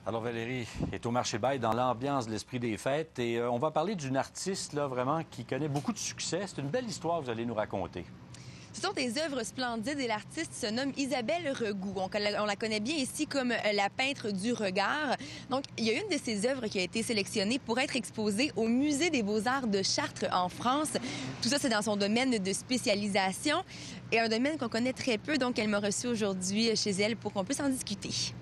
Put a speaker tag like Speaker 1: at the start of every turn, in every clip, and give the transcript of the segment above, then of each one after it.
Speaker 1: Alors Valérie est au marché Bail dans l'ambiance de l'esprit des fêtes et on va parler d'une artiste là vraiment qui connaît beaucoup de succès. C'est une belle histoire que vous allez nous raconter.
Speaker 2: Ce sont des œuvres splendides et l'artiste se nomme Isabelle Regout. On la connaît bien ici comme la peintre du regard. Donc, il y a une de ses œuvres qui a été sélectionnée pour être exposée au Musée des beaux-arts de Chartres en France. Tout ça, c'est dans son domaine de spécialisation et un domaine qu'on connaît très peu. Donc, elle m'a reçue aujourd'hui chez elle pour qu'on puisse en discuter.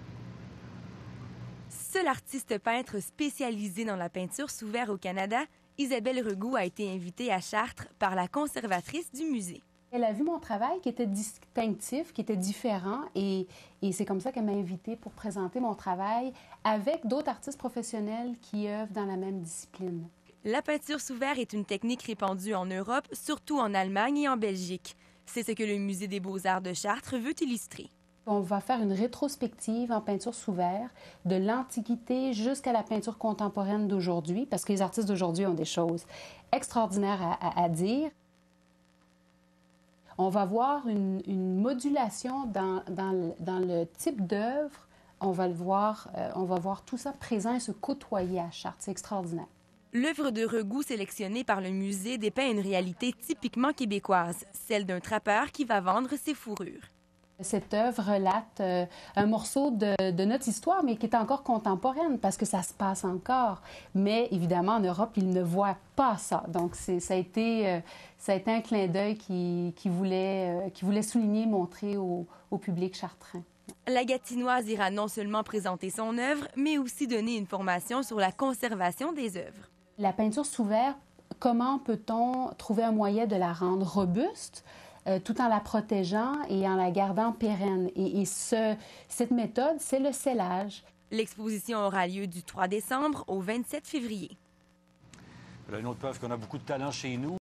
Speaker 2: Seule artiste peintre spécialisée dans la peinture sous verre au Canada, Isabelle Regout a été invitée à Chartres par la conservatrice du musée.
Speaker 3: Elle a vu mon travail qui était distinctif, qui était différent, et c'est comme ça qu'elle m'a invitée pour présenter mon travail avec d'autres artistes professionnels qui œuvrent dans la même discipline.
Speaker 2: La peinture sous verre est une technique répandue en Europe, surtout en Allemagne et en Belgique. C'est ce que le Musée des beaux-arts de Chartres veut illustrer.
Speaker 3: On va faire une rétrospective en peinture sous verre de l'Antiquité jusqu'à la peinture contemporaine d'aujourd'hui, parce que les artistes d'aujourd'hui ont des choses extraordinaires à dire. On va voir une modulation dans le type d'œuvre. On va voir tout ça présent et se côtoyer à Chartres. C'est extraordinaire.
Speaker 2: L'œuvre de Regout sélectionnée par le musée dépeint une réalité typiquement québécoise, celle d'un trappeur qui va vendre ses fourrures.
Speaker 3: Cette œuvre relate un morceau de notre histoire, mais qui est encore contemporaine, parce que ça se passe encore. Mais évidemment, en Europe, ils ne voient pas ça. Donc, ça a été un clin d'œil qui voulait souligner, montrer au public chartrain.
Speaker 2: La Gatinoise ira non seulement présenter son œuvre, mais aussi donner une formation sur la conservation des œuvres.
Speaker 3: La peinture sous verre, comment peut-on trouver un moyen de la rendre robuste? Tout en la protégeant et en la gardant pérenne. Cette méthode, c'est le scellage.
Speaker 2: L'exposition aura lieu du 3 décembre au 27 février.
Speaker 1: Là, une autre preuve qu'on a beaucoup de talent chez nous.